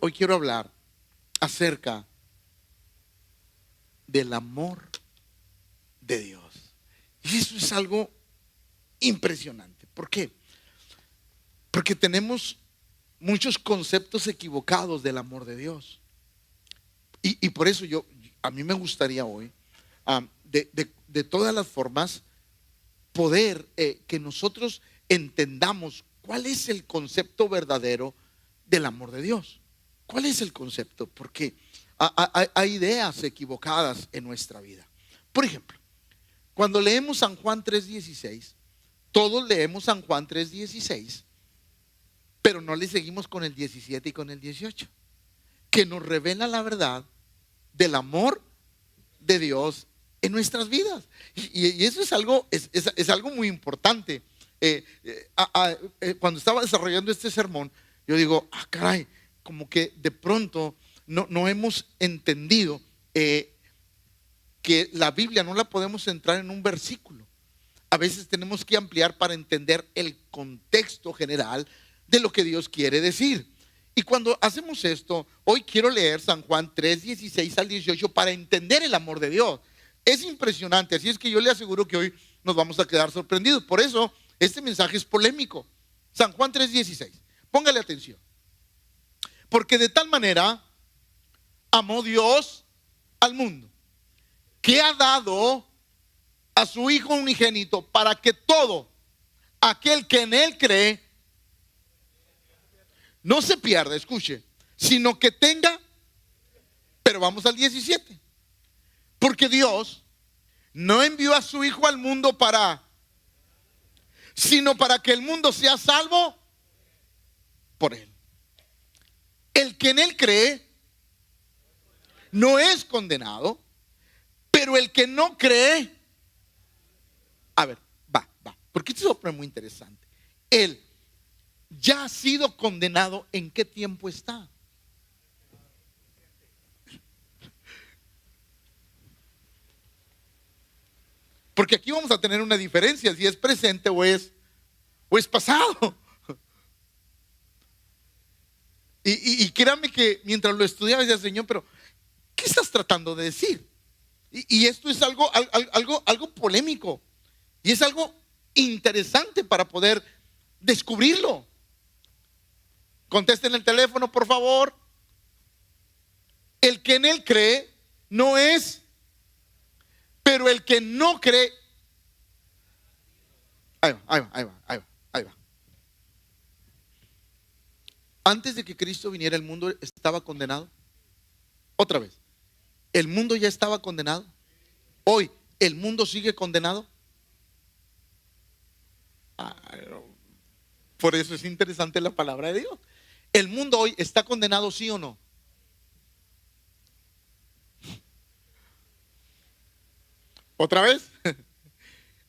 Hoy quiero hablar acerca del amor de Dios. Y eso es algo impresionante. ¿Por qué? Porque tenemos muchos conceptos equivocados del amor de Dios. Y por eso a mí me gustaría hoy, de todas las formas, poder que nosotros entendamos cuál es el concepto verdadero del amor de Dios. ¿Cuál es el concepto? Porque hay ideas equivocadas en nuestra vida. Por ejemplo, cuando leemos San Juan 3:16, todos leemos San Juan 3:16, pero no le seguimos con el 17 y con el 18, que nos revela la verdad del amor de Dios en nuestras vidas. Y eso es algo muy importante. Cuando estaba desarrollando este sermón, yo digo, caray, como que de pronto no hemos entendido que la Biblia no la podemos centrar en un versículo. A veces tenemos que ampliar para entender el contexto general de lo que Dios quiere decir. Y cuando hacemos esto, hoy quiero leer San Juan 3:16 al 18 para entender el amor de Dios. Es impresionante, así es que yo le aseguro que hoy nos vamos a quedar sorprendidos. Por eso este mensaje es polémico. San Juan 3:16, póngale atención. Porque de tal manera amó Dios al mundo, que ha dado a su Hijo unigénito, para que todo aquel que en Él cree no se pierda, escuche, sino que tenga. Pero vamos al 17. Porque Dios no envió a su Hijo al mundo sino para que el mundo sea salvo por Él. El que en Él cree no es condenado, pero el que no cree, porque esto es muy interesante. Él ya ha sido condenado. ¿En qué tiempo está? Porque aquí vamos a tener una diferencia, si es presente o es pasado. Y créanme que mientras lo estudiaba decía, Señor, pero ¿qué estás tratando de decir? Y esto es algo polémico. Y es algo interesante para poder descubrirlo. Contesten el teléfono, por favor. El que en Él cree no es, pero el que no cree. Ahí va. Antes de que Cristo viniera, el mundo estaba condenado. Otra vez, el mundo ya estaba condenado. Hoy, ¿el mundo sigue condenado? Por eso es interesante la palabra de Dios. ¿El mundo hoy está condenado, sí o no? ¿Otra vez?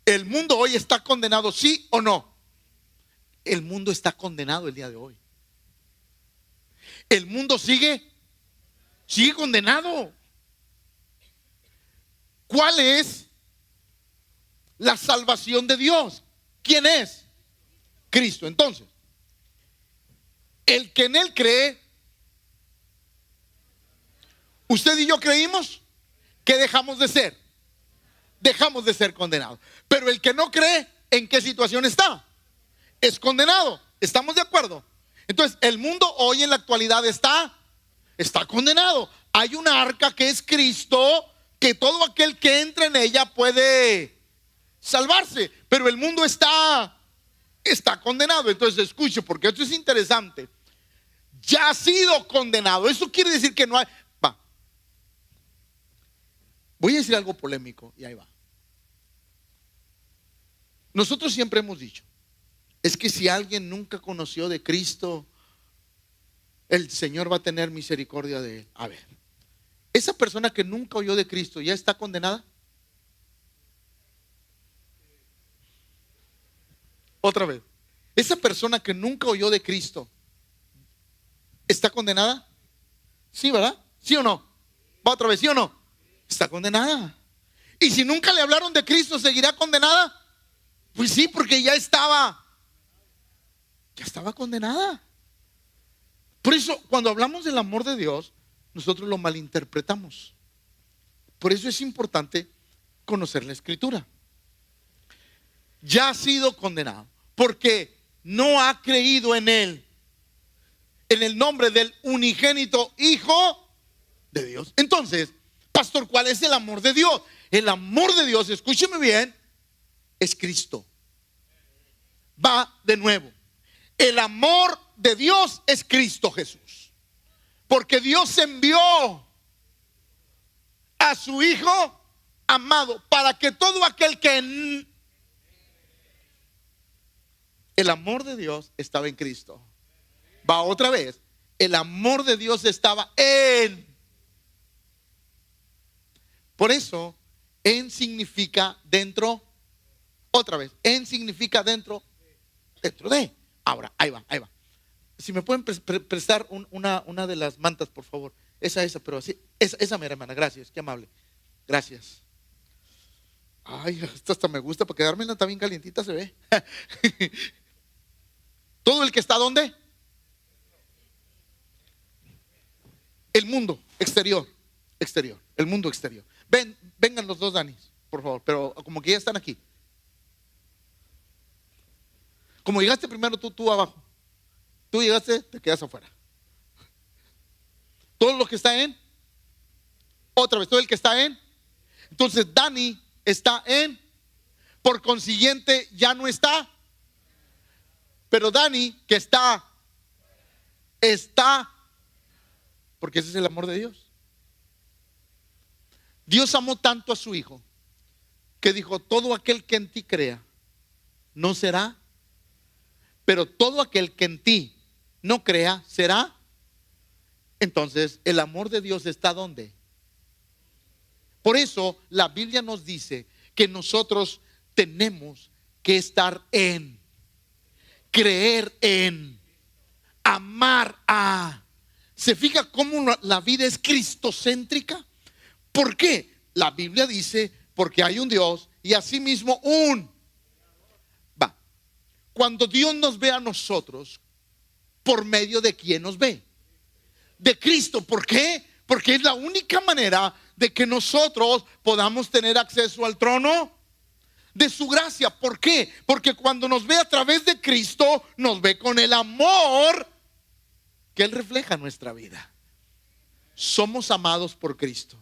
¿El mundo hoy está condenado, sí o no? El mundo está condenado el día de hoy. El mundo sigue condenado. ¿Cuál es la salvación de Dios? ¿Quién es? Cristo. Entonces, el que en Él cree, usted y yo creímos que dejamos de ser condenados. Pero el que no cree, ¿en qué situación está? Es condenado. ¿Estamos de acuerdo? Entonces, el mundo hoy en la actualidad está condenado. Hay una arca que es Cristo, que todo aquel que entra en ella puede salvarse, pero el mundo está condenado. Entonces escuche, porque esto es interesante. Ya ha sido condenado. Eso quiere decir que no hay. Voy a decir algo polémico y ahí va. Nosotros siempre hemos dicho, es que si alguien nunca conoció de Cristo, el Señor va a tener misericordia de él. A ver, esa persona que nunca oyó de Cristo, ¿ya está condenada? Otra vez, esa persona que nunca oyó de Cristo, ¿está condenada? Sí, ¿verdad? ¿Sí o no? Va otra vez, ¿sí o no? Está condenada. Y si nunca le hablaron de Cristo, ¿seguirá condenada? Pues sí, porque ya estaba condenada. Por eso, cuando hablamos del amor de Dios, nosotros lo malinterpretamos. Por eso es importante conocer la Escritura. Ya ha sido condenado porque no ha creído en Él, en el nombre del unigénito Hijo de Dios. Entonces, pastor, ¿cuál es el amor de Dios? El amor de Dios, escúcheme bien, es Cristo. Va de nuevo. El amor de Dios es Cristo Jesús. Porque Dios envió a su Hijo amado para que todo aquel que... El amor de Dios estaba en Cristo. Va otra vez. El amor de Dios estaba en... Por eso, en significa dentro. Otra vez, en significa dentro. Dentro de. Ahora, ahí va. Si me pueden prestar una de las mantas, por favor. Esa, pero así. Esa mera, hermana, gracias, qué amable. Gracias. Ay, esta hasta me gusta para quedármela, está bien calientita, se ve. Todo el que está, ¿dónde? El mundo exterior. El mundo exterior. Vengan los dos Danis, por favor, pero como que ya están aquí. Como llegaste primero tú abajo. Tú llegaste, te quedas afuera. Todo lo que está en, otra vez, todo el que está en. Entonces Dani está en, por consiguiente ya no está. Pero Dani que está, porque ese es el amor de Dios. Dios amó tanto a su Hijo que dijo: todo aquel que en ti crea no será, pero todo aquel que en ti no crea será. Entonces el amor de Dios está ¿dónde? Por eso la Biblia nos dice que nosotros tenemos que estar en, creer en, amar a. ¿Se fija cómo la vida es cristocéntrica? ¿Por qué? La Biblia dice: porque hay un Dios y asimismo cuando Dios nos ve a nosotros, ¿por medio de quién nos ve? De Cristo. ¿Por qué? Porque es la única manera de que nosotros podamos tener acceso al trono de su gracia. ¿Por qué? Porque cuando nos ve a través de Cristo, nos ve con el amor que Él refleja en nuestra vida. Somos amados por Cristo.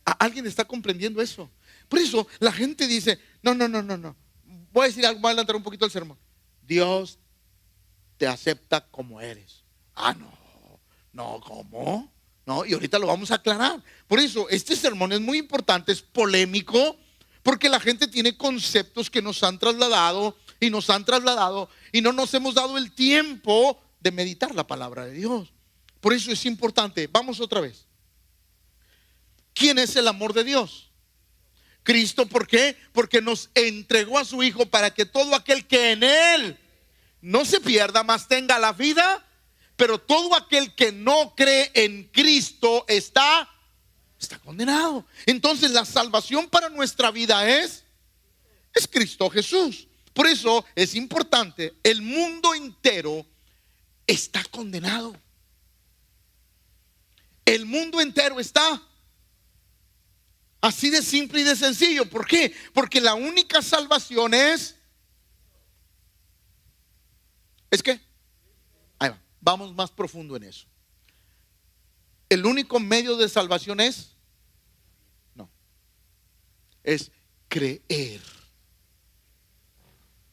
¿Alguien está comprendiendo eso? Por eso la gente dice: no. Voy a decir algo, voy a adelantar un poquito el sermón. Dios te acepta como eres. No, ¿cómo? No, y ahorita lo vamos a aclarar. Por eso este sermón es muy importante, es polémico, porque la gente tiene conceptos que nos han trasladado y no nos hemos dado el tiempo de meditar la palabra de Dios. Por eso es importante. Vamos otra vez. ¿Quién es el amor de Dios? Cristo. ¿Por qué? Porque nos entregó a su Hijo para que todo aquel que en Él no se pierda, mas tenga la vida. Pero todo aquel que no cree en Cristo está condenado. Entonces la salvación para nuestra vida es Cristo Jesús. Por eso es importante. El mundo entero está condenado. El mundo entero está así de simple y de sencillo. ¿Por qué? Porque la única salvación es que ahí va, vamos más profundo en eso. El único medio de salvación es creer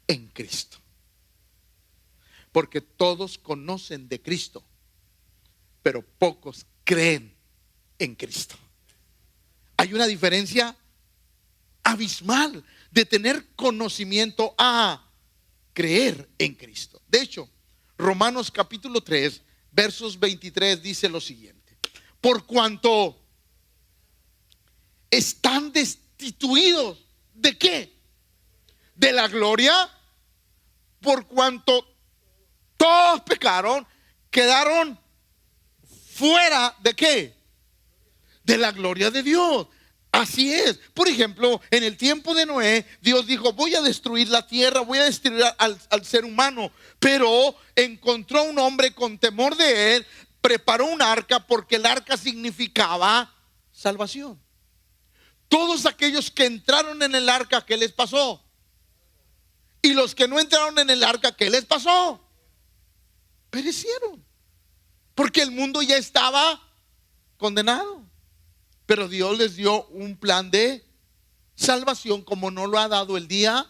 en Cristo. Porque todos conocen de Cristo, pero pocos creen en Cristo. Hay una diferencia abismal de tener conocimiento a creer en Cristo. De hecho, Romanos capítulo 3, versos 23 dice lo siguiente: por cuanto están destituidos ¿de qué? De la gloria, por cuanto todos pecaron, quedaron fuera ¿de qué? De la gloria de Dios. Así es. Por ejemplo, en el tiempo de Noé, Dios dijo: voy a destruir la tierra, voy a destruir al ser humano. Pero encontró un hombre con temor de él, preparó un arca, porque el arca significaba salvación. Todos aquellos que entraron en el arca, ¿qué les pasó? Y los que no entraron en el arca, ¿qué les pasó? Perecieron, porque el mundo ya estaba condenado. Pero Dios les dio un plan de salvación, como no lo ha dado el día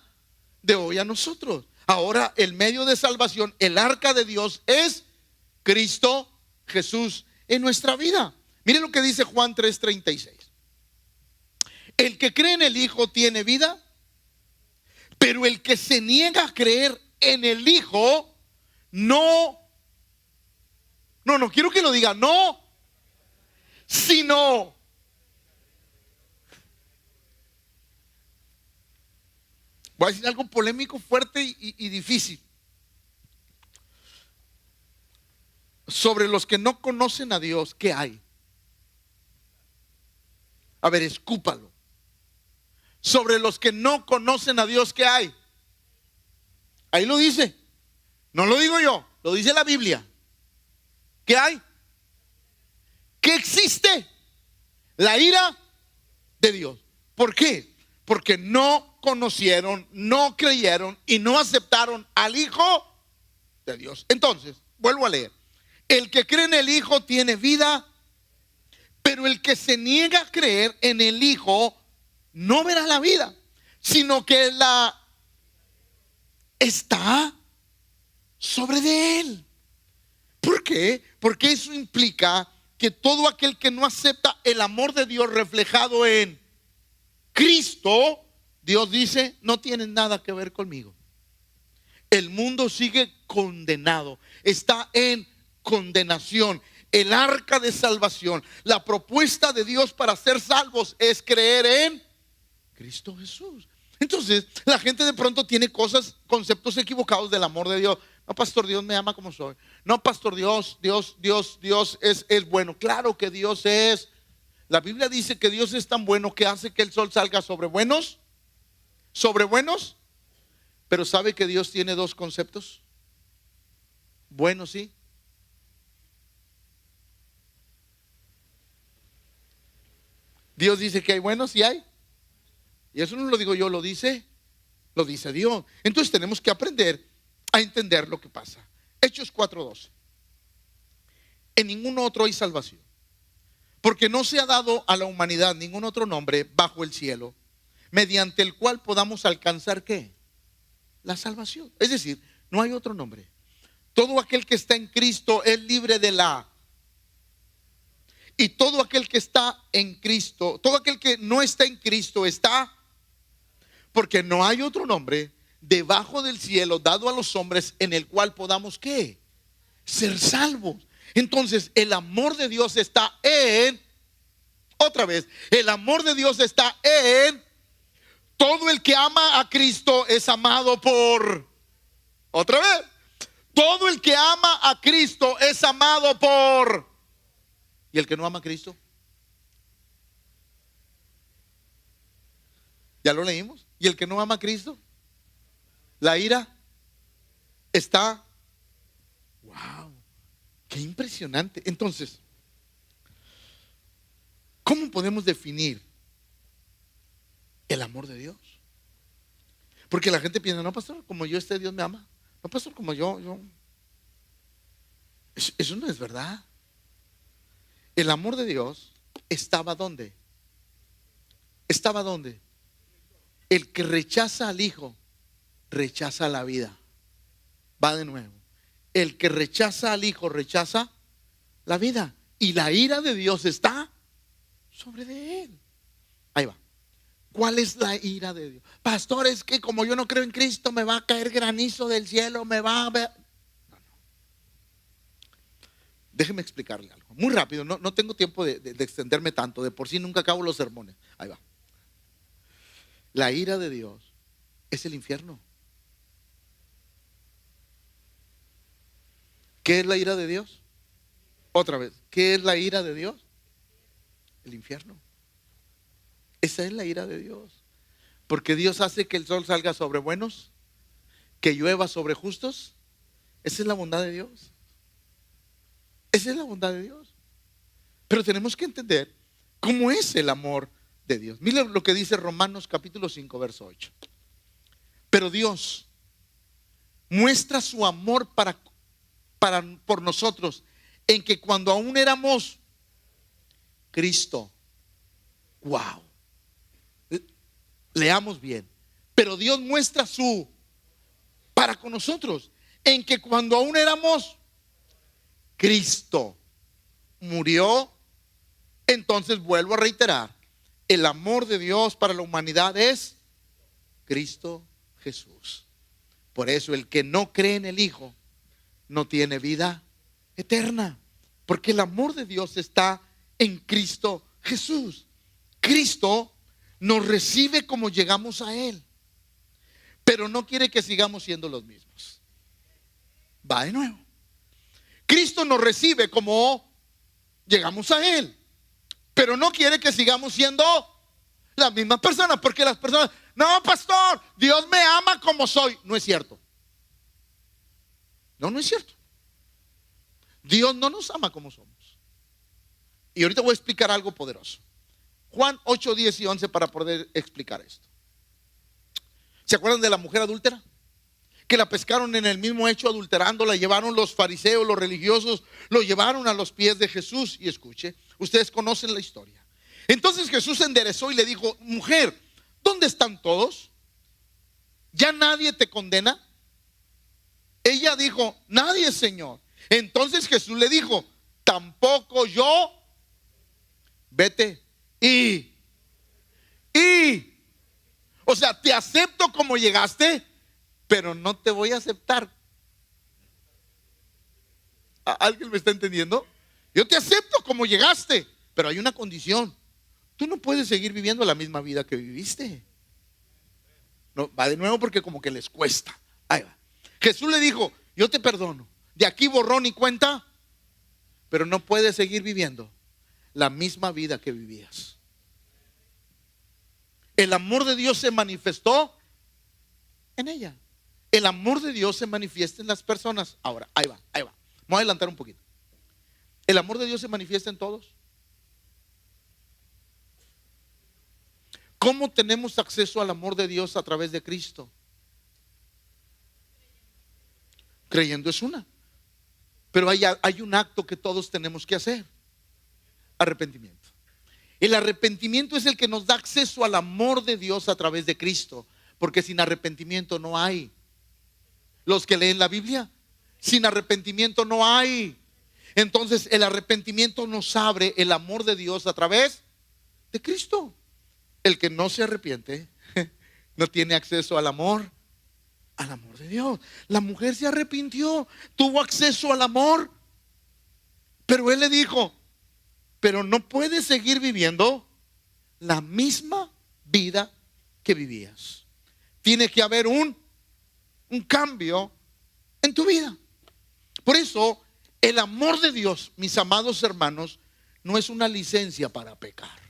de hoy a nosotros. Ahora el medio de salvación, el arca de Dios, es Cristo Jesús en nuestra vida. Mire lo que dice Juan 3:36. El que cree en el Hijo tiene vida, pero el que se niega a creer en el Hijo no quiero que lo diga, no, sino voy a decir algo polémico, fuerte y difícil. Sobre los que no conocen a Dios, ¿qué hay? A ver, escúpalo. Sobre los que no conocen a Dios, ¿qué hay? Ahí lo dice. No lo digo yo, lo dice la Biblia. ¿Qué hay? ¿Qué existe? La ira de Dios. ¿Por qué? Porque no conocieron, no creyeron y no aceptaron al Hijo de Dios. Entonces, vuelvo a leer. El que cree en el Hijo tiene vida, pero el que se niega a creer en el Hijo no verá la vida, sino que la está sobre de él. ¿Por qué? Porque eso implica que todo aquel que no acepta el amor de Dios reflejado en Cristo, Dios dice: no tienen nada que ver conmigo. El mundo sigue condenado, está en condenación. El arca de salvación, la propuesta de Dios para ser salvos es creer en Cristo Jesús. Entonces la gente de pronto tiene conceptos equivocados del amor de Dios. No, pastor, Dios me ama como soy. No, pastor, Dios es bueno. Claro que Dios es. La Biblia dice que Dios es tan bueno que hace que el sol salga sobre buenos. Sobre buenos. Pero ¿sabe que Dios tiene dos conceptos? Bueno, sí. Dios dice que hay buenos y hay. Y eso no lo digo yo, lo dice Dios. Entonces tenemos que aprender a entender lo que pasa. Hechos 4:12. En ningún otro hay salvación, porque no se ha dado a la humanidad ningún otro nombre bajo el cielo mediante el cual podamos alcanzar ¿qué? La salvación. Es decir, no hay otro nombre. Todo aquel que está en Cristo es libre de la. Y todo aquel que está en Cristo, todo aquel que no está en Cristo está. Porque no hay otro nombre debajo del cielo dado a los hombres en el cual podamos ¿qué? Ser salvos. Entonces el amor de Dios está en, otra vez, el amor de Dios está en, todo el que ama a Cristo es amado por, otra vez, todo el que ama a Cristo es amado por, ¿y el que no ama a Cristo? ¿Ya lo leímos? ¿Y el que no ama a Cristo? La ira está. ¡Wow! ¡Qué impresionante! Entonces, ¿cómo podemos definir el amor de Dios? Porque la gente piensa: no, pastor, como yo Dios me ama. No, pastor, como yo. Eso no es verdad. El amor de Dios estaba ¿dónde? ¿Estaba dónde? El que rechaza al Hijo, rechaza la vida. Va de nuevo. El que rechaza al Hijo, rechaza la vida. Y la ira de Dios está sobre de él. Ahí va. ¿Cuál es la ira de Dios? Pastor, es que como yo no creo en Cristo, me va a caer granizo del cielo, me va a ver. No. Déjeme explicarle algo. Muy rápido, no tengo tiempo de extenderme tanto. De por sí nunca acabo los sermones. Ahí va. La ira de Dios es el infierno. ¿Qué es la ira de Dios? Otra vez, ¿qué es la ira de Dios? El infierno. Esa es la ira de Dios. Porque Dios hace que el sol salga sobre buenos, que llueva sobre justos. Esa es la bondad de Dios. Esa es la bondad de Dios. Pero tenemos que entender cómo es el amor de Dios. Mira lo que dice Romanos capítulo 5, verso 8. Pero Dios muestra su amor por nosotros en que cuando aún éramos Cristo. Wow. Leamos bien. Pero Dios muestra su para con nosotros en que cuando aún éramos Cristo murió. Entonces vuelvo a reiterar, el amor de Dios para la humanidad es Cristo Jesús. Por eso el que no cree en el Hijo no tiene vida eterna, porque el amor de Dios está en Cristo Jesús. Cristo nos recibe como llegamos a Él, pero no quiere que sigamos siendo los mismos. Va de nuevo. Cristo nos recibe como llegamos a Él, pero no quiere que sigamos siendo las mismas personas, porque las personas, no, pastor, Dios me ama como soy. No es cierto. No es cierto. Dios no nos ama como somos. Y ahorita voy a explicar algo poderoso. Juan 8, 10 y 11 para poder explicar esto. ¿Se acuerdan de la mujer adúltera? Que la pescaron en el mismo hecho adulterando, la llevaron los fariseos, los religiosos, lo llevaron a los pies de Jesús. Y escuche, ustedes conocen la historia. Entonces Jesús se enderezó y le dijo, mujer, ¿dónde están todos? ¿Ya nadie te condena? Ella dijo, nadie, Señor. Entonces Jesús le dijo, tampoco yo. Vete o sea, te acepto como llegaste, pero no te voy a aceptar. ¿Alguien me está entendiendo? Yo te acepto como llegaste, pero hay una condición. Tú no puedes seguir viviendo la misma vida que viviste. No, va de nuevo porque como que les cuesta. Ahí va. Jesús le dijo, yo te perdono. De aquí borrón y cuenta, pero no puedes seguir viviendo la misma vida que vivías. El amor de Dios se manifestó en ella. El amor de Dios se manifiesta en las personas. Ahora, ahí va. Me voy a adelantar un poquito. El amor de Dios se manifiesta en todos. ¿Cómo tenemos acceso al amor de Dios a través de Cristo? Creyendo es una. Pero hay un acto que todos tenemos que hacer. Arrepentimiento. El arrepentimiento es el que nos da acceso al amor de Dios a través de Cristo. Porque sin arrepentimiento no hay. Los que leen la Biblia, sin arrepentimiento no hay. Entonces el arrepentimiento nos abre el amor de Dios a través de Cristo. El que no se arrepiente no tiene acceso al amor de Dios. La mujer se arrepintió, tuvo acceso al amor, pero él le dijo, pero no puedes seguir viviendo la misma vida que vivías. Tiene que haber un cambio en tu vida. Por eso el amor de Dios, mis amados hermanos, no es una licencia para pecar.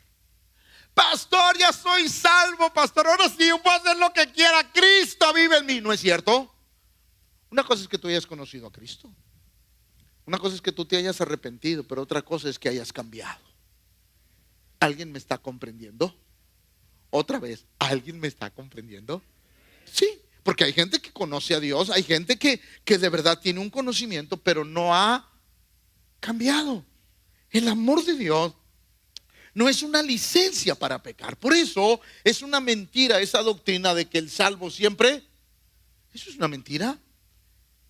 Pastor, ya soy salvo, pastor, ahora sí yo puedo hacer lo que quiera, Cristo vive en mí. ¿No es cierto? Una cosa es que tú hayas conocido a Cristo, una cosa es que tú te hayas arrepentido, pero otra cosa es que hayas cambiado. ¿Alguien me está comprendiendo? Otra vez, ¿alguien me está comprendiendo? Sí, porque hay gente que conoce a Dios, hay gente que de verdad tiene un conocimiento, pero no ha cambiado. El amor de Dios no es una licencia para pecar. Por eso es una mentira esa doctrina de que el salvo siempre. Eso es una mentira.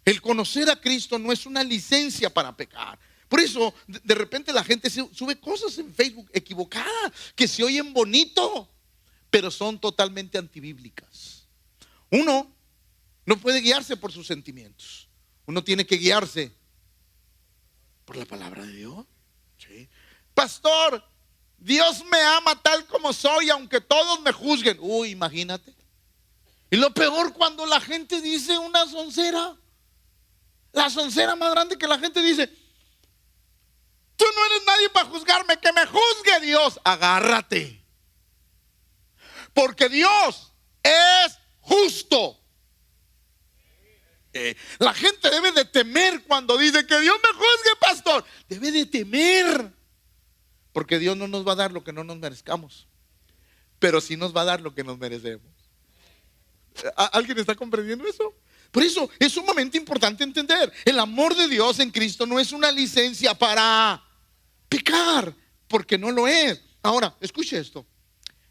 El conocer a Cristo no es una licencia para pecar. Por eso de repente la gente sube cosas en Facebook equivocadas que se oyen bonito, pero son totalmente antibíblicas. Uno no puede guiarse por sus sentimientos. Uno tiene que guiarse por la palabra de Dios. ¿Sí? Pastor, Dios me ama tal como soy, aunque todos me juzguen. Uy, imagínate. Y lo peor cuando la gente dice una soncera. La soncera más grande que la gente dice, tú no eres nadie para juzgarme, que me juzgue Dios. Agárrate. porque Dios es justo. La gente debe de temer cuando dice que Dios me juzgue, pastor. Debe de temer, porque Dios no nos va a dar lo que no nos merezcamos, pero sí nos va a dar lo que nos merecemos. ¿Alguien está comprendiendo eso? Por eso es sumamente importante entender: el amor de Dios en Cristo no es una licencia para pecar, porque no lo es. Ahora, escuche esto: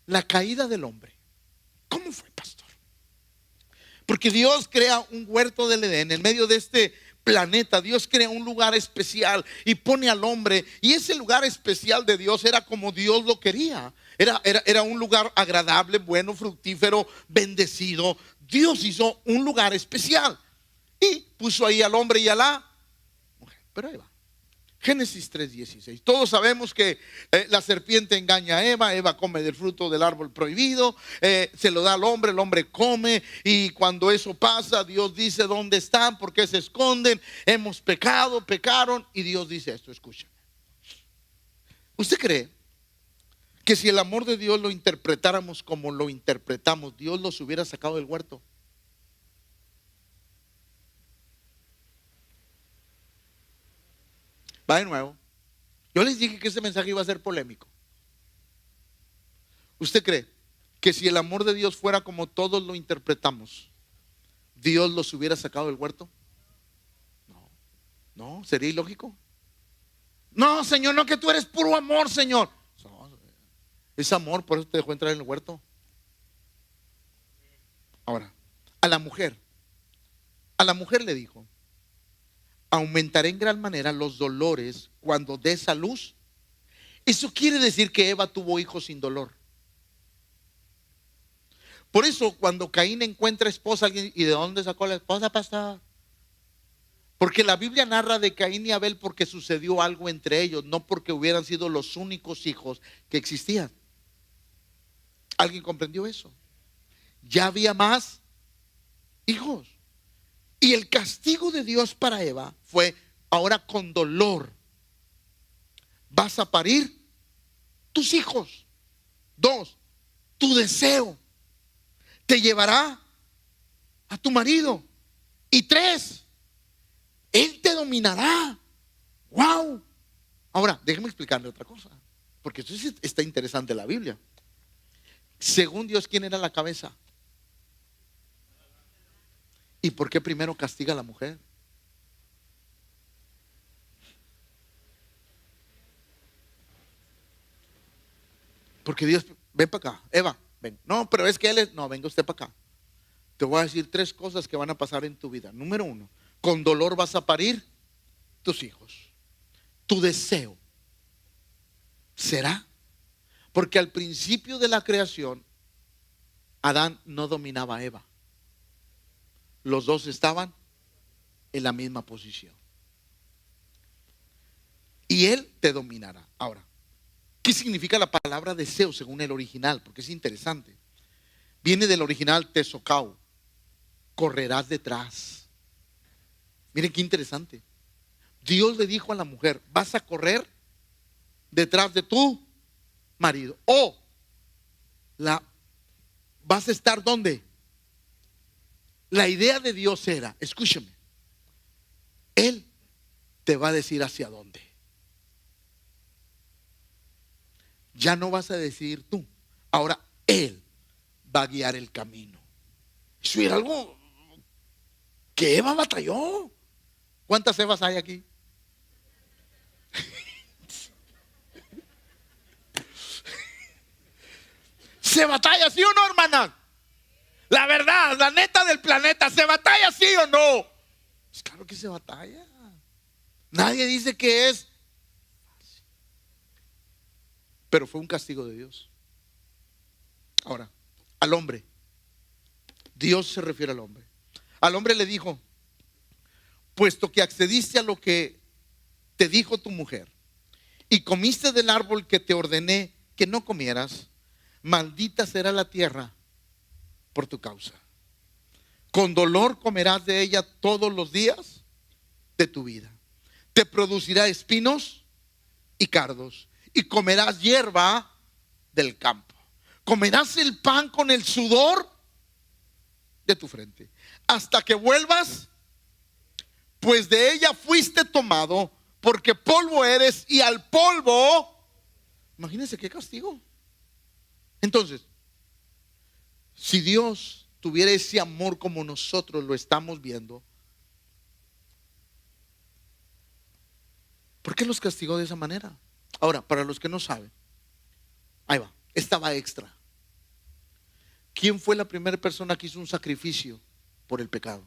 la caída del hombre, ¿cómo fue, pastor? Porque Dios crea un huerto del Edén en medio de este planeta. Dios crea un lugar especial y pone al hombre, y ese lugar especial de Dios era como Dios lo quería. Era un lugar agradable, bueno, fructífero, bendecido. Dios hizo un lugar especial y puso ahí al hombre y a la mujer. Pero ahí va, Génesis 3:16. Todos sabemos que la serpiente engaña a Eva. Eva come del fruto del árbol prohibido, se lo da al hombre, el hombre come, y cuando eso pasa, Dios dice: ¿dónde están? ¿Por qué se esconden? Hemos pecado, pecaron. Y Dios dice esto, escuchen: ¿usted cree que si el amor de Dios lo interpretáramos como lo interpretamos, Dios los hubiera sacado del huerto? Va de nuevo. Yo les dije que ese mensaje iba a ser polémico. ¿Usted cree que si el amor de Dios fuera como todos lo interpretamos, Dios los hubiera sacado del huerto? No, sería ilógico. No, Señor, no, que tú eres puro amor, Señor. No, es amor, por eso te dejó entrar en el huerto. Ahora, a la mujer le dijo: aumentaré en gran manera los dolores cuando des a luz. Eso quiere decir que Eva tuvo hijos sin dolor. Por eso cuando Caín encuentra esposa, alguien: ¿y de dónde sacó la esposa, pastor? Porque la Biblia narra de Caín y Abel porque sucedió algo entre ellos, no porque hubieran sido los únicos hijos que existían. ¿Alguien comprendió eso? Ya había más hijos. Y el castigo de Dios para Eva fue: ahora con dolor vas a parir tus hijos. 2, tu deseo te llevará a tu marido. Y 3, él te dominará. Wow. Ahora, déjeme explicarle otra cosa, porque esto está interesante en la Biblia. Según Dios, ¿quién era la cabeza? ¿Y por qué primero castiga a la mujer? Porque Dios: ven para acá, Eva, ven. No, pero es que él es, no, venga usted para acá. Te voy a decir 3 cosas que van a pasar en tu vida. Número 1, con dolor vas a parir tus hijos. Tu deseo será, porque al principio de la creación, Adán no dominaba a Eva. Los dos estaban en la misma posición. Y él te dominará. Ahora, ¿qué significa la palabra deseo según el original? Porque es interesante. Viene del original tesocao. Correrás detrás. Miren qué interesante. Dios le dijo a la mujer: vas a correr detrás de tu marido. O vas a estar ¿dónde? La idea de Dios era, escúchame, Él te va a decir hacia dónde. Ya no vas a decidir tú. Ahora Él va a guiar el camino. Eso era algo que Eva batalló. ¿Cuántas Evas hay aquí? ¿Se batalla sí o no, hermana? La verdad, la neta del planeta, ¿se batalla sí o no? Pues claro que se batalla. Nadie dice que es fácil. Pero fue un castigo de Dios. Ahora, al hombre. Dios se refiere al hombre. Al hombre le dijo: puesto que accediste a lo que te dijo tu mujer y comiste del árbol que te ordené que no comieras, maldita será la tierra por tu causa. Con dolor comerás de ella todos los días de tu vida. Te producirá espinos y cardos, y comerás hierba del campo. Comerás el pan con el sudor de tu frente, hasta que vuelvas, pues de ella fuiste tomado, porque polvo eres y al polvo. Imagínense qué castigo. Entonces, si Dios tuviera ese amor como nosotros lo estamos viendo, ¿por qué los castigó de esa manera? Ahora, para los que no saben, ahí va, estaba extra. ¿Quién fue la primera persona que hizo un sacrificio por el pecado?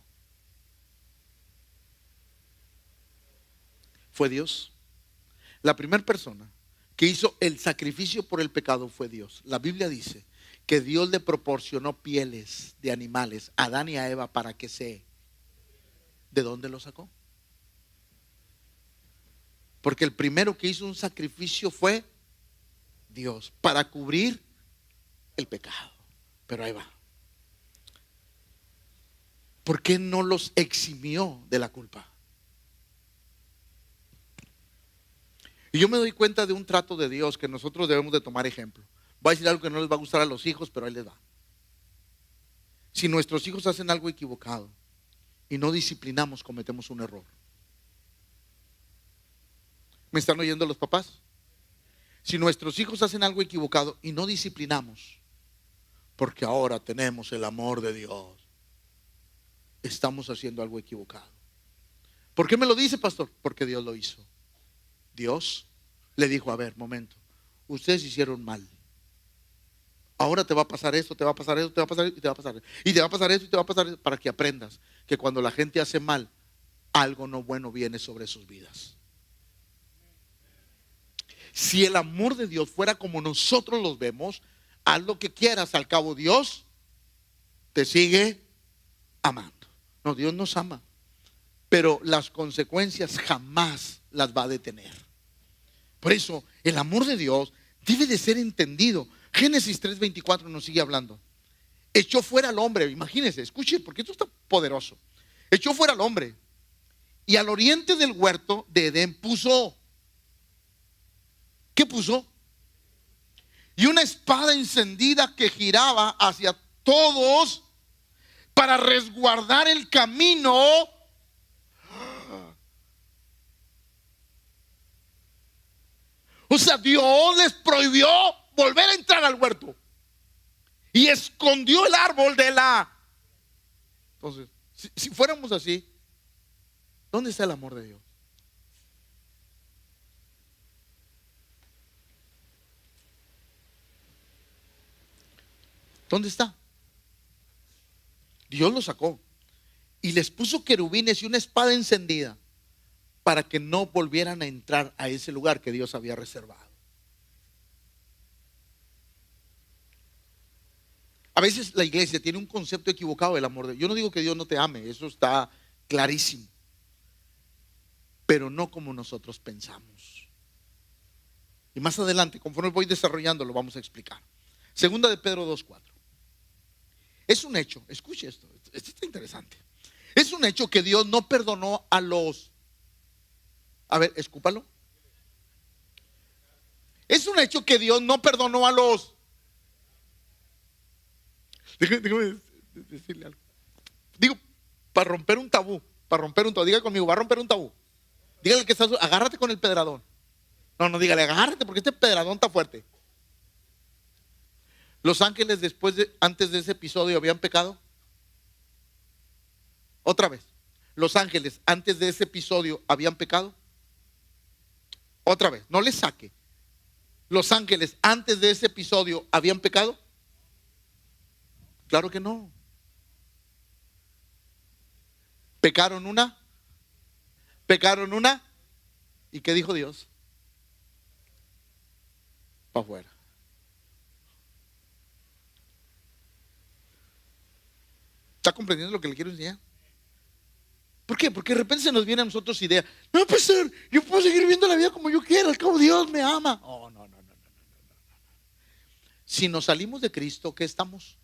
Fue Dios. La primera persona que hizo el sacrificio por el pecado fue Dios. La Biblia dice que Dios le proporcionó pieles de animales a Adán y a Eva para que se... ¿De dónde lo sacó? Porque el primero que hizo un sacrificio fue Dios para cubrir el pecado. Pero ahí va. ¿Por qué no los eximió de la culpa? Y yo me doy cuenta de un trato de Dios que nosotros debemos de tomar ejemplo. Voy a decir algo que no les va a gustar a los hijos, pero ahí les va. Si nuestros hijos hacen algo equivocado y no disciplinamos, cometemos un error. ¿Me están oyendo los papás? Si nuestros hijos hacen algo equivocado y no disciplinamos, porque ahora tenemos el amor de Dios, estamos haciendo algo equivocado. ¿Por qué me lo dice, pastor? Porque Dios lo hizo. Dios le dijo, a ver, momento, ustedes hicieron mal. Ahora te va a pasar esto, te va a pasar esto, te va a pasar esto, y te va a pasar esto, y te va a pasar esto, y te va a pasar esto, para que aprendas que cuando la gente hace mal, algo no bueno viene sobre sus vidas. Si el amor de Dios fuera como nosotros los vemos, haz lo que quieras, al cabo Dios te sigue amando. No, Dios nos ama, pero las consecuencias jamás las va a detener. Por eso el amor de Dios debe de ser entendido. Génesis 3:24 nos sigue hablando. Echó fuera al hombre, imagínense, escuchen, porque esto está poderoso. Echó fuera al hombre y al oriente del huerto de Edén puso, ¿qué puso? Y una espada encendida que giraba hacia todos para resguardar el camino. O sea, Dios les prohibió volver a entrar al huerto y escondió el árbol de la... Entonces, si fuéramos así, ¿dónde está el amor de Dios? ¿Dónde está? Dios lo sacó y les puso querubines y una espada encendida para que no volvieran a entrar a ese lugar que Dios había reservado. A veces la iglesia tiene un concepto equivocado del amor de Dios. Yo no digo que Dios no te ame, eso está clarísimo, pero no como nosotros pensamos. Y más adelante, conforme voy desarrollando, lo vamos a explicar. Segunda de Pedro 2:4. Es un hecho, escuche esto está interesante. Es un hecho que Dios no perdonó a los... A ver, escúpalo. Es un hecho que Dios no perdonó a los... Déjame decirle algo. Digo, para romper un tabú, diga conmigo, va a romper un tabú. Dígale que estás, agárrate con el pedradón. No, dígale, agárrate porque este pedradón está fuerte. Los ángeles antes de ese episodio habían pecado. Otra vez, los ángeles antes de ese episodio habían pecado. Otra vez, no les saque. Los ángeles antes de ese episodio habían pecado. Claro que no. Pecaron una. ¿Y qué dijo Dios? Para afuera. ¿Está comprendiendo lo que le quiero enseñar? ¿Por qué? Porque de repente se nos viene a nosotros idea. No puede ser, yo puedo seguir viviendo la vida como yo quiera, al cabo Dios me ama. Oh, no. Si nos salimos de Cristo, ¿qué estamos?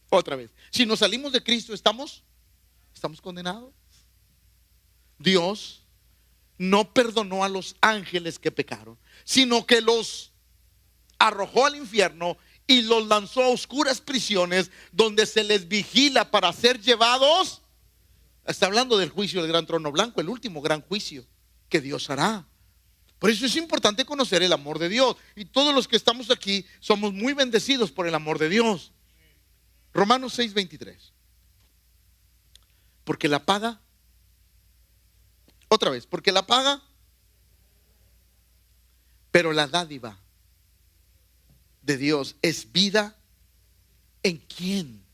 Otra vez. Si nos salimos de Cristo, ¿estamos condenados? Dios no perdonó a los ángeles que pecaron, sino que los arrojó al infierno y los lanzó a oscuras prisiones donde se les vigila para ser llevados. Está hablando del juicio del gran trono blanco, el último gran juicio que Dios hará. Por eso es importante conocer el amor de Dios. Y todos los que estamos aquí somos muy bendecidos por el amor de Dios. Romanos 6:23. Porque la paga, otra vez, porque la paga, pero la dádiva de Dios es vida. ¿En quién?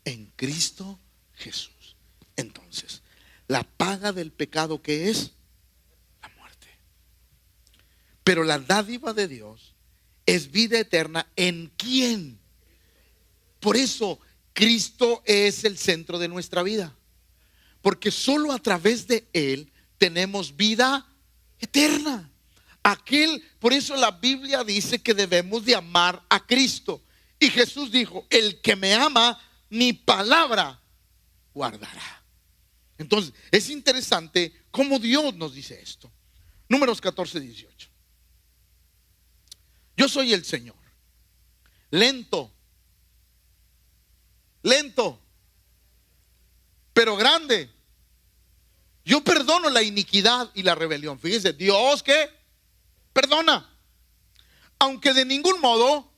En Cristo Jesús. Entonces, la paga del pecado, ¿qué es? La muerte. Pero la dádiva de Dios es vida eterna. ¿En quién? Por eso Cristo es el centro de nuestra vida, porque solo a través de Él tenemos vida eterna. Por eso la Biblia dice que debemos de amar a Cristo. Y Jesús dijo: el que me ama, mi palabra guardará. Entonces es interesante cómo Dios nos dice esto. Números 14:18. Yo soy el Señor, lento, pero grande. Yo perdono la iniquidad y la rebelión. Fíjese, Dios que perdona, aunque de ningún modo.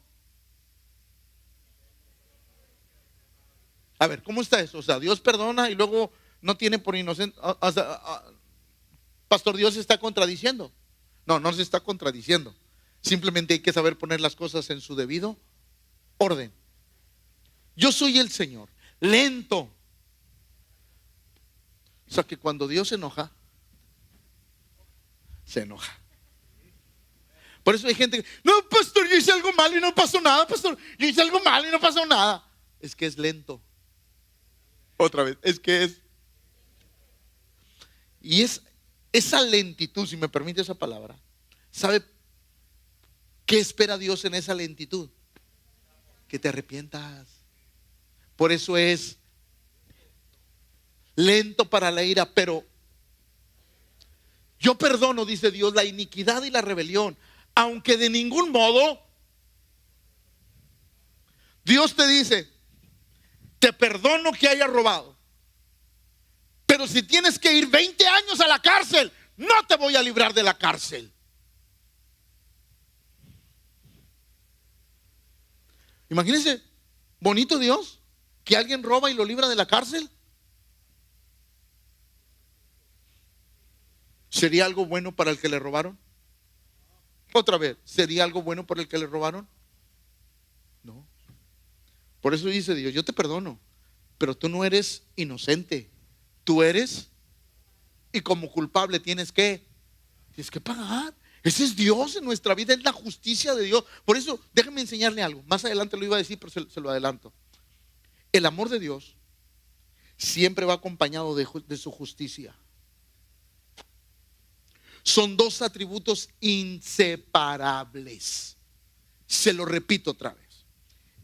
A ver, ¿cómo está eso? O sea, Dios perdona y luego no tiene por inocente. Pastor, Dios se está contradiciendo. No, no se está contradiciendo. Simplemente hay que saber poner las cosas en su debido orden. Yo soy el Señor, lento. O sea que cuando Dios se enoja, se enoja. Por eso hay gente que: no, pastor, yo hice algo malo y no pasó nada. Pastor, yo hice algo malo y no pasó nada. Es que es lento. Otra vez, es que es. Y es esa lentitud, si me permite esa palabra. ¿Sabe qué espera Dios en esa lentitud? Que te arrepientas. Por eso es lento para la ira, pero yo perdono, dice Dios, la iniquidad y la rebelión, aunque de ningún modo. Dios te dice: te perdono que hayas robado, pero si tienes que ir 20 años a la cárcel, no te voy a librar de la cárcel. Imagínense, bonito Dios, que alguien roba y lo libra de la cárcel. ¿Sería algo bueno para el que le robaron? Otra vez, ¿sería algo bueno para el que le robaron? No. Por eso dice Dios: yo te perdono, pero tú no eres inocente. Tú eres, y como culpable tienes que pagar. Ese es Dios en nuestra vida, es la justicia de Dios. Por eso, déjame enseñarle algo. Más adelante lo iba a decir, pero se lo adelanto. El amor de Dios siempre va acompañado de su justicia. Son dos atributos inseparables. Se lo repito otra vez.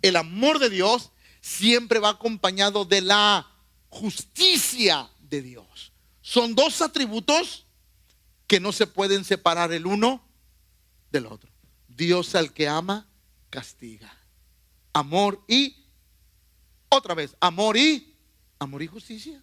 El amor de Dios siempre va acompañado de la justicia de Dios. Son dos atributos que no se pueden separar el uno del otro. Dios al que ama, castiga. Amor y, otra vez, amor y justicia.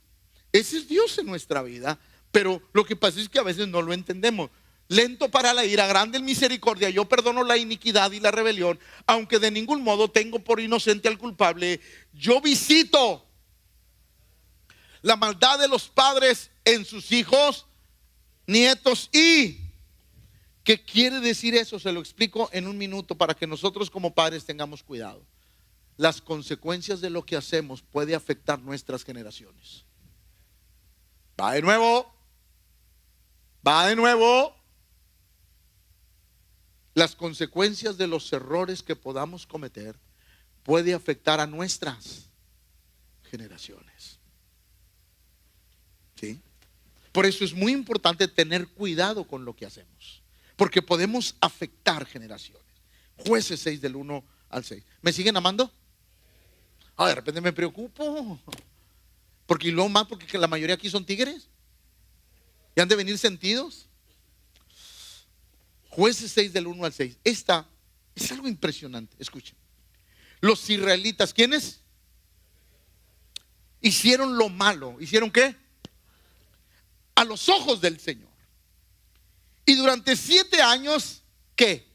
Ese es Dios en nuestra vida. Pero lo que pasa es que a veces no lo entendemos. Lento para la ira, grande en misericordia, yo perdono la iniquidad y la rebelión, aunque de ningún modo tengo por inocente al culpable. Yo visito la maldad de los padres en sus hijos, nietos y... ¿Qué quiere decir eso? Se lo explico en un minuto para que nosotros como padres tengamos cuidado. Las consecuencias de lo que hacemos puede afectar nuestras generaciones. Va de nuevo. Las consecuencias de los errores que podamos cometer puede afectar a nuestras generaciones. ¿Sí? Por eso es muy importante tener cuidado con lo que hacemos, porque podemos afectar generaciones. Jueces 6 del 1 al 6. ¿Me siguen amando? De repente me preocupo, porque lo más, porque la mayoría aquí son tigres y han de venir sentidos. Jueces 6 del 1 al 6. Esta es algo impresionante. Escuchen. Los israelitas, ¿quiénes? Hicieron lo malo. ¿Hicieron qué? A los ojos del Señor. Y durante 7 años, ¿qué?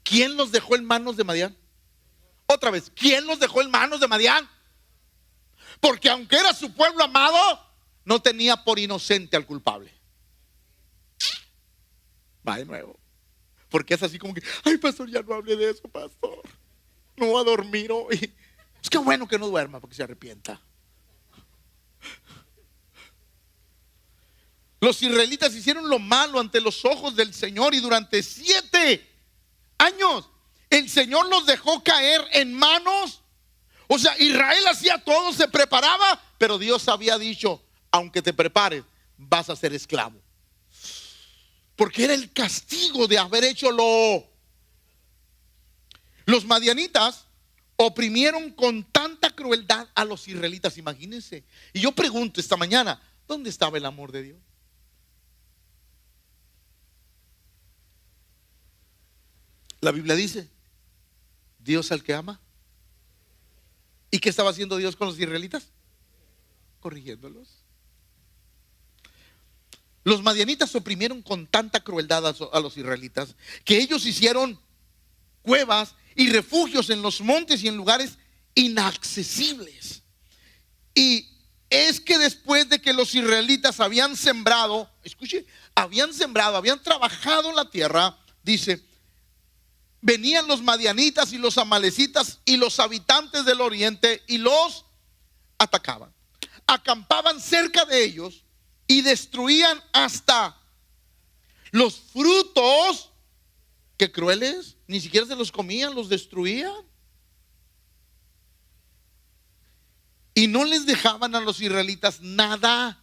¿Quién los dejó en manos de Madián? Otra vez, ¿quién los dejó en manos de Madián? Porque aunque era su pueblo amado, no tenía por inocente al culpable. Va de nuevo. Porque es así como que, ay, pastor, ya no hable de eso, pastor. No va a dormir hoy. Es que bueno que no duerma porque se arrepienta. Los israelitas hicieron lo malo ante los ojos del Señor y durante 7 años el Señor los dejó caer en manos. O sea, Israel hacía todo, se preparaba, pero Dios había dicho, aunque te prepares, vas a ser esclavo. Porque era el castigo de haber hecho lo. Los madianitas oprimieron con tanta crueldad a los israelitas, imagínense. Y yo pregunto esta mañana, ¿dónde estaba el amor de Dios? La Biblia dice, Dios al que ama. ¿Y qué estaba haciendo Dios con los israelitas? Corrigiéndolos. Los madianitas oprimieron con tanta crueldad a los israelitas que ellos hicieron cuevas y refugios en los montes y en lugares inaccesibles. Y es que después de que los israelitas habían sembrado, escuche, habían trabajado la tierra, dice, venían los madianitas y los amalecitas y los habitantes del oriente y los atacaban. Acampaban cerca de ellos y destruían hasta los frutos. Qué crueles, ni siquiera se los comían, los destruían. Y no les dejaban a los israelitas nada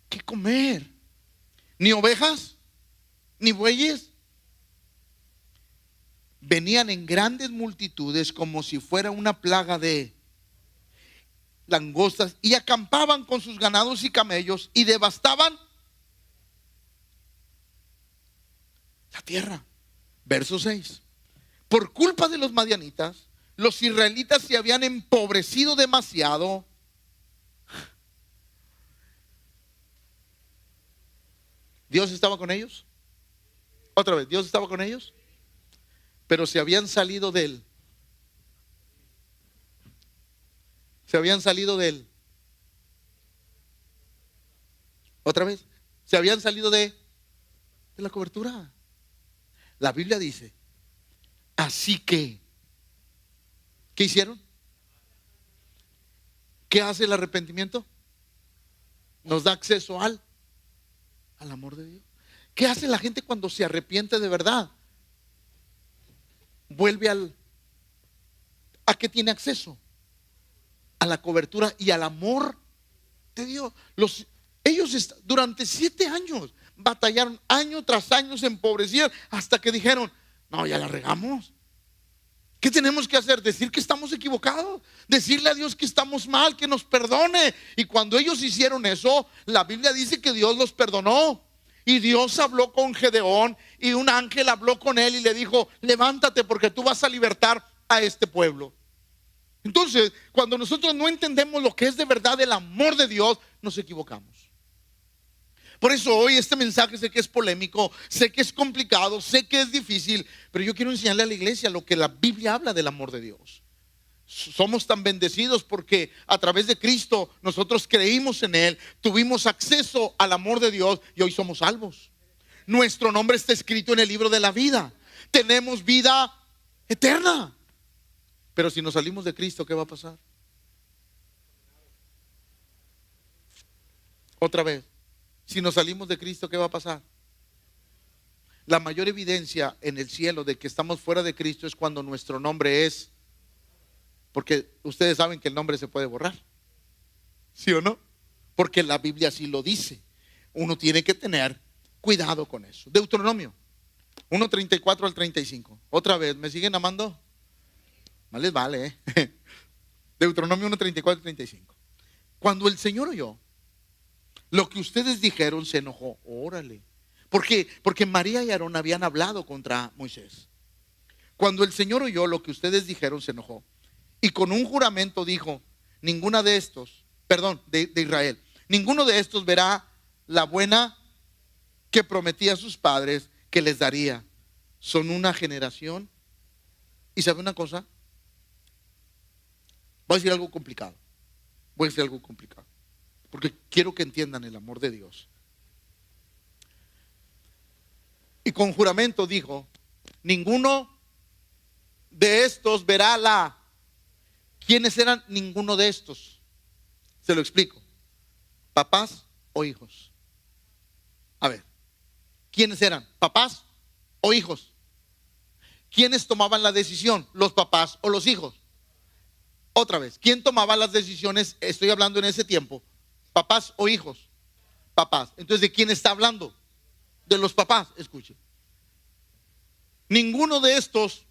que comer, ni ovejas, ni bueyes. Venían en grandes multitudes como si fuera una plaga de langostas y acampaban con sus ganados y camellos y devastaban la tierra. Verso 6. Por culpa de los madianitas, los israelitas se habían empobrecido demasiado. ¿Dios estaba con ellos? Otra vez, ¿Dios estaba con ellos? Pero se habían salido de él. Otra vez, se habían salido de la cobertura. La Biblia dice, así que, ¿qué hicieron? ¿Qué hace el arrepentimiento? Nos da acceso al amor de Dios. ¿Qué hace la gente cuando se arrepiente de verdad? Vuelve ¿a qué tiene acceso? A la cobertura y al amor de Dios. Ellos durante 7 años batallaron, año tras año se empobrecieron hasta que dijeron, no, ya la regamos. ¿Qué tenemos que hacer? Decir que estamos equivocados, decirle a Dios que estamos mal, que nos perdone. Y cuando ellos hicieron eso, la Biblia dice que Dios los perdonó. Y Dios habló con Gedeón y un ángel habló con él y le dijo, levántate porque tú vas a libertar a este pueblo. Entonces, cuando nosotros no entendemos lo que es de verdad el amor de Dios, nos equivocamos. Por eso hoy este mensaje sé que es polémico, sé que es complicado, sé que es difícil, pero yo quiero enseñarle a la iglesia lo que la Biblia habla del amor de Dios. Somos tan bendecidos porque a través de Cristo nosotros creímos en Él, tuvimos acceso al amor de Dios y hoy somos salvos. Nuestro nombre está escrito en el libro de la vida. Tenemos vida eterna. Pero si nos salimos de Cristo, ¿qué va a pasar? Otra vez, si nos salimos de Cristo, ¿qué va a pasar? La mayor evidencia en el cielo de que estamos fuera de Cristo es cuando nuestro nombre es, porque ustedes saben que el nombre se puede borrar, ¿sí o no? Porque la Biblia así lo dice. Uno tiene que tener cuidado con eso. Deuteronomio 1:34 al 35. Otra vez, ¿me siguen amando? Más les vale, Deuteronomio 1:34 al 35. Cuando el Señor oyó lo que ustedes dijeron, se enojó. Órale. ¿Por qué? Porque María y Aarón habían hablado contra Moisés. Cuando el Señor oyó lo que ustedes dijeron, se enojó. Y con un juramento dijo: ninguna de estos, perdón, de Israel, ninguno de estos verá la buena que prometía a sus padres que les daría. Son una generación. ¿Y sabe una cosa? Voy a decir algo complicado. Voy a decir algo complicado, porque quiero que entiendan el amor de Dios. Y con juramento dijo: ninguno de estos verá la. ¿Quiénes eran ninguno de estos? Se lo explico. ¿Papás o hijos? A ver, ¿quiénes eran? ¿Papás o hijos? ¿Quiénes tomaban la decisión? ¿Los papás o los hijos? Otra vez, ¿quién tomaba las decisiones? Estoy hablando en ese tiempo. ¿Papás o hijos? Papás. Entonces, ¿de quién está hablando? De los papás. Escuche. Ninguno de estos,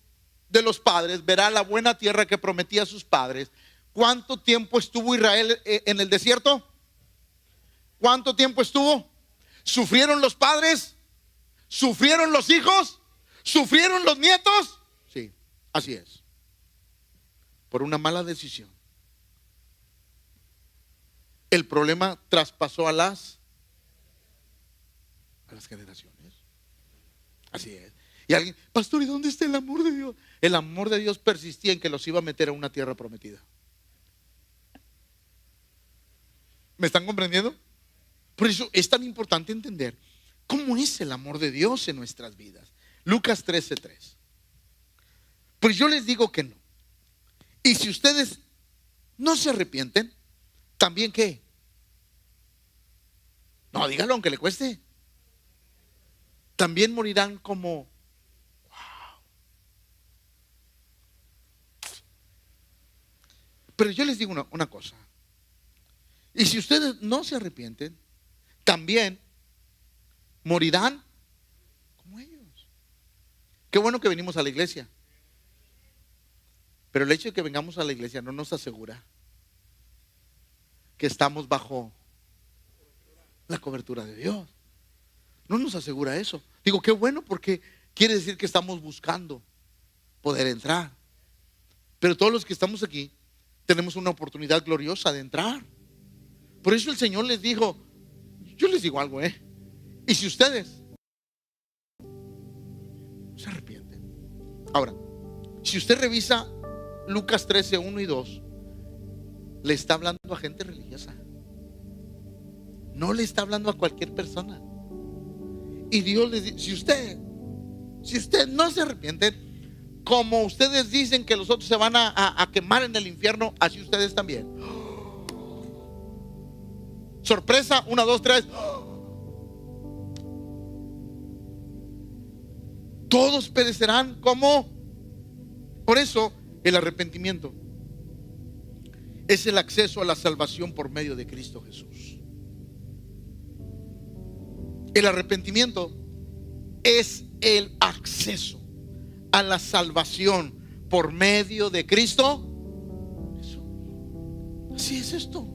de los padres, verá la buena tierra que prometía a sus padres. ¿Cuánto tiempo estuvo Israel en el desierto? ¿Cuánto tiempo estuvo? ¿Sufrieron los padres? ¿Sufrieron los hijos? ¿Sufrieron los nietos? Sí, así es. Por una mala decisión. El problema traspasó a las generaciones. Así es. Y alguien: pastor, ¿y dónde está el amor de Dios? El amor de Dios persistía en que los iba a meter a una tierra prometida. ¿Me están comprendiendo? Por eso es tan importante entender cómo es el amor de Dios en nuestras vidas. Lucas 13:3. Pues yo les digo que no. Y si ustedes no se arrepienten, ¿también qué? No, dígalo aunque le cueste. También morirán como... Wow. Pero yo les digo una cosa. Y si ustedes no se arrepienten, también morirán como ellos. Qué bueno que venimos a la iglesia. Pero el hecho de que vengamos a la iglesia no nos asegura que estamos bajo la cobertura de Dios. No nos asegura eso. Digo, qué bueno, porque quiere decir que estamos buscando poder entrar. Pero todos los que estamos aquí tenemos una oportunidad gloriosa de entrar. Por eso el Señor les dijo, yo les digo algo, y si ustedes se arrepienten. Ahora, si usted revisa Lucas 13, 1 y 2, le está hablando a gente religiosa. No le está hablando a cualquier persona. Y Dios les dice: si usted no se arrepienten, como ustedes dicen que los otros se van a quemar en el infierno, así ustedes también. Sorpresa, 1, 2, 3. Todos perecerán como. Por eso el arrepentimiento es el acceso a la salvación por medio de Cristo Jesús. El arrepentimiento es el acceso a la salvación por medio de Cristo Jesús. Así es esto.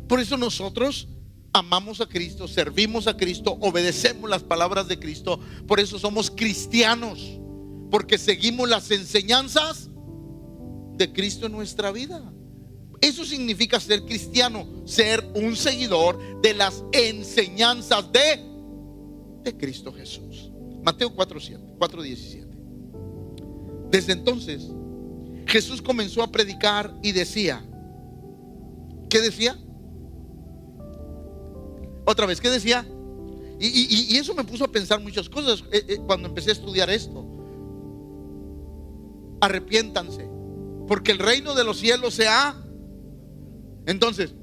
Por eso nosotros amamos a Cristo, servimos a Cristo, obedecemos las palabras de Cristo. Por eso somos cristianos, porque seguimos las enseñanzas de Cristo en nuestra vida. Eso significa ser cristiano, ser un seguidor de las enseñanzas de Cristo Jesús. Mateo 4:17. Desde entonces Jesús comenzó a predicar y decía, ¿qué decía? Otra vez, ¿qué decía? Y eso me puso a pensar muchas cosas cuando empecé a estudiar esto. Arrepiéntanse, porque el reino de los cielos se ha. Entonces,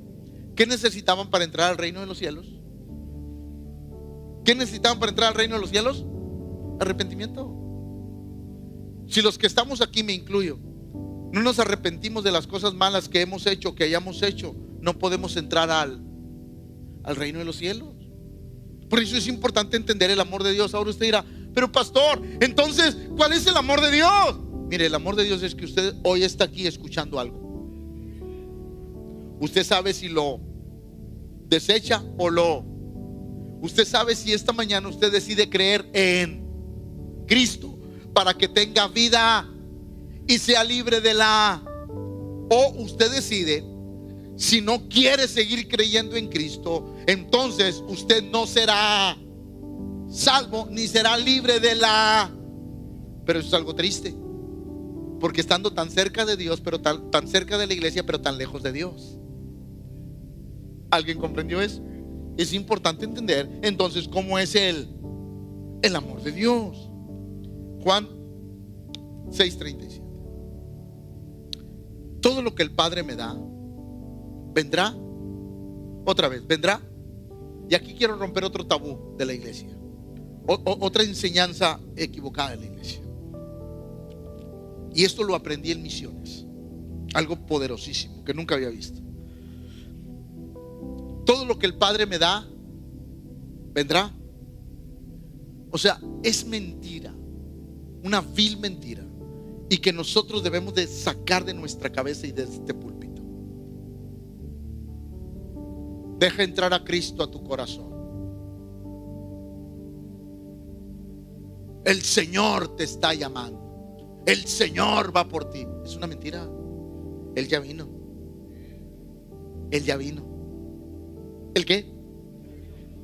¿qué necesitaban para entrar al reino de los cielos? ¿Qué necesitaban para entrar al reino de los cielos? Arrepentimiento. Si los que estamos aquí, me incluyo, no nos arrepentimos de las cosas malas que hemos hecho, que hayamos hecho, no podemos entrar al reino de los cielos. Por eso es importante entender el amor de Dios. Ahora usted dirá, pero pastor, entonces, ¿cuál es el amor de Dios? Mire, el amor de Dios es que usted hoy está aquí escuchando algo. Usted sabe si lo desecha o lo. Usted sabe si esta mañana usted decide creer en Cristo para que tenga vida y sea libre de la. O usted decide, si no quiere seguir creyendo en Cristo, entonces usted no será salvo ni será libre de la. Pero eso es algo triste, porque estando tan cerca de Dios, pero tan cerca de la iglesia, pero tan lejos de Dios. ¿Alguien comprendió eso? Es importante entender entonces cómo es el amor de Dios. Juan 6:37. Todo lo que el Padre me da vendrá. Otra vez, vendrá. Y aquí quiero romper otro tabú de la iglesia, otra enseñanza equivocada de la iglesia. Y esto lo aprendí en misiones, algo poderosísimo que nunca había visto. Todo lo que el Padre me da vendrá. O sea, es mentira, una vil mentira, y que nosotros debemos de sacar de nuestra cabeza y de este púlpito. Deja entrar a Cristo a tu corazón. El Señor te está llamando. El Señor va por ti. Es una mentira. Él ya vino. Él ya vino. ¿El qué?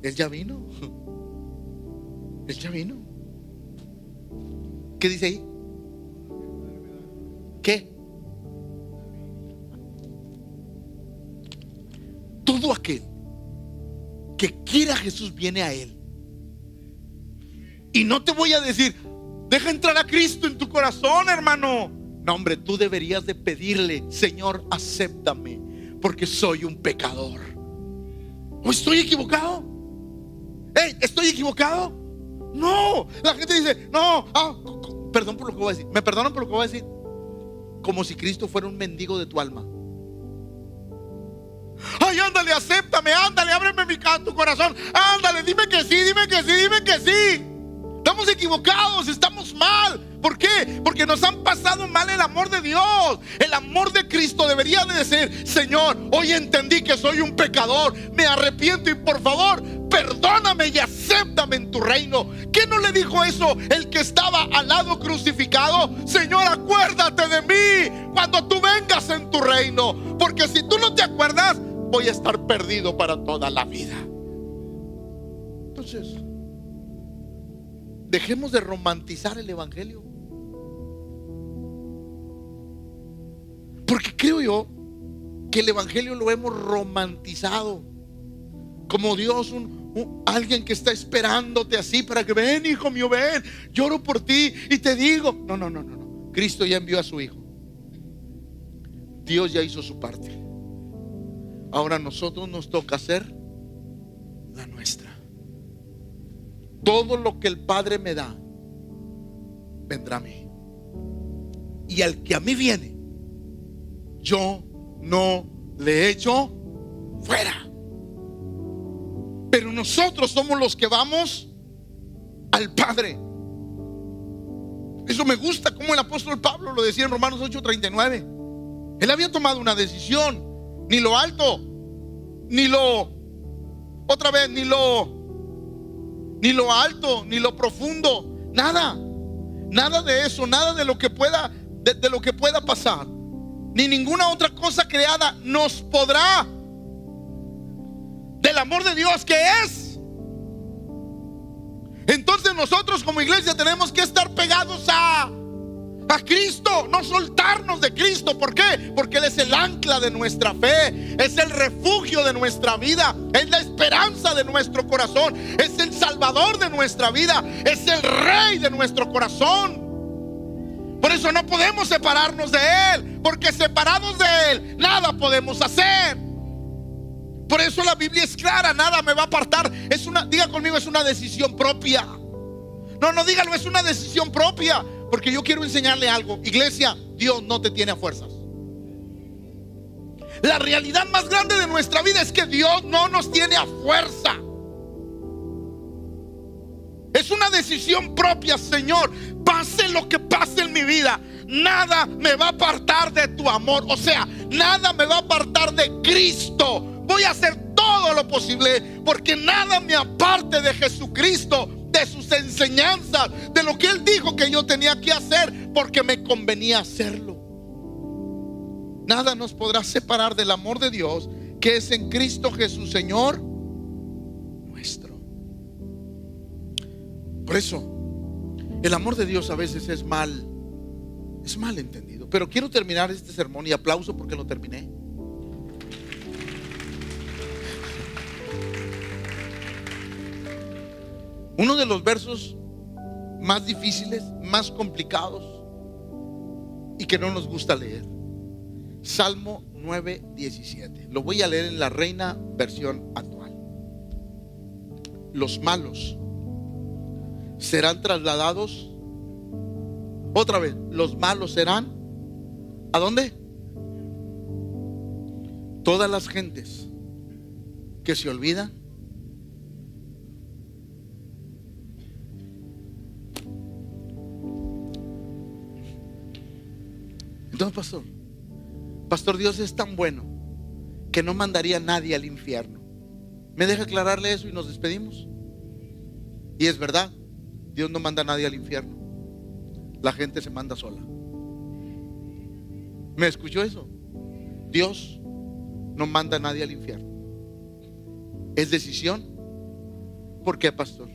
Él ya vino. Él ya vino. ¿Qué dice ahí? ¿Qué? Todo aquel que quiera a Jesús viene a Él. Y no te voy a decir, deja entrar a Cristo en tu corazón, hermano. No, hombre, tú deberías de pedirle, Señor, acéptame, porque soy un pecador. ¿O estoy equivocado? ¿Estoy equivocado? No, la gente dice, no, perdón por lo que voy a decir. ¿Me perdonan por lo que voy a decir? Como si Cristo fuera un mendigo de tu alma. Ay, ándale, acéptame, ándale, ábreme tu corazón. Ándale, dime que sí, dime que sí, dime que sí. Estamos equivocados, estamos mal. ¿Por qué? Porque nos han pasado mal el amor de Dios. El amor de Cristo debería de decir, Señor, hoy entendí que soy un pecador, me arrepiento y por favor, perdóname y acéptame en tu reino. ¿Qué no le dijo eso el que estaba al lado crucificado? Señor, acuérdate de mí cuando tú vengas en tu reino, porque si tú no te acuerdas, voy a estar perdido para toda la vida. Entonces, dejemos de romantizar el evangelio, porque creo yo que el evangelio lo hemos romantizado como Dios, alguien que está esperándote así para que ven, hijo mío, ven, lloro por ti y te digo. No. Cristo ya envió a su hijo. Dios ya hizo su parte. Ahora a nosotros nos toca hacer la nuestra. Todo lo que el Padre me da vendrá a mí, y al que a mí viene, yo no le echo fuera. Pero nosotros somos los que vamos al Padre. Eso me gusta como el apóstol Pablo lo decía en Romanos 8:39. Él había tomado una decisión. Ni lo alto, ni lo, otra vez, ni lo alto, ni lo profundo, nada de eso, nada de lo que pueda, de lo que pueda pasar, ni ninguna otra cosa creada nos podrá del amor de Dios que es. Entonces nosotros como iglesia tenemos que estar pegados a Cristo, no soltarnos de Cristo. ¿Por qué? Porque Él es el ancla de nuestra fe, es el refugio de nuestra vida, es la esperanza de nuestro corazón, es el salvador de nuestra vida, es el rey de nuestro corazón. Por eso no podemos separarnos de Él, porque separados de Él nada podemos hacer. Por eso la Biblia es clara, nada me va a apartar. Diga conmigo, es una decisión propia. No, dígalo, es una decisión propia. Porque yo quiero enseñarle algo, iglesia, Dios no te tiene a fuerzas. La realidad más grande de nuestra vida es que Dios no nos tiene a fuerza. Es una decisión propia. Señor, pase lo que pase en mi vida, nada me va a apartar de tu amor. O sea, nada me va a apartar de Cristo. Voy a hacer todo todo lo posible, porque nada me aparte de Jesucristo, de sus enseñanzas, de lo que Él dijo que yo tenía que hacer, porque me convenía hacerlo. Nada nos podrá separar del amor de Dios, que es en Cristo Jesús, Señor nuestro. Por eso el amor de Dios a veces es mal entendido. Pero quiero terminar este sermón, y aplauso porque lo terminé. Uno de los versos más difíciles, más complicados, y que no nos gusta leer, Salmo 9:17. Lo voy a leer en la Reina versión actual. Los malos serán trasladados. Otra vez, los malos serán ¿a dónde? Todas las gentes que se olvidan entonces, Pastor, Dios es tan bueno que no mandaría a nadie al infierno. ¿Me deja aclararle eso y nos despedimos? Y es verdad, Dios no manda a nadie al infierno. La gente se manda sola. ¿Me escuchó eso? Dios no manda a nadie al infierno. Es decisión. ¿Por qué, pastor?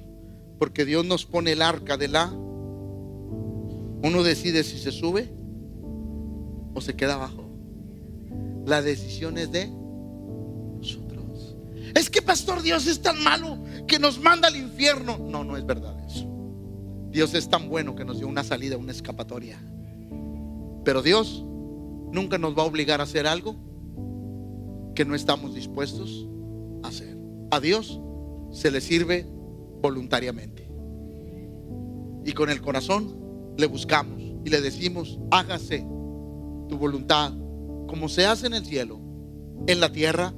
Porque Dios nos pone el arca de la... Uno decide si se sube o se queda abajo. La decisión es de nosotros. Es que, pastor, Dios es tan malo que nos manda al infierno. No, no es verdad eso. Dios es tan bueno que nos dio una salida, una escapatoria. Pero Dios nunca nos va a obligar a hacer algo que no estamos dispuestos a hacer. A Dios se le sirve voluntariamente, y con el corazón le buscamos y le decimos: hágase tu voluntad, como se hace en el cielo, en la tierra,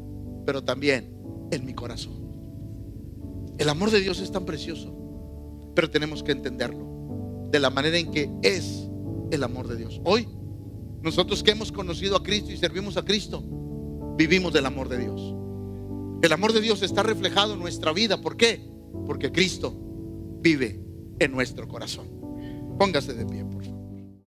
pero también en mi corazón. El amor de Dios es tan precioso, pero tenemos que entenderlo de la manera en que es el amor de Dios. Hoy, nosotros que hemos conocido a Cristo y servimos a Cristo, vivimos del amor de Dios. El amor de Dios está reflejado en nuestra vida. ¿Por qué? Porque Cristo vive en nuestro corazón. Póngase de pie, por favor.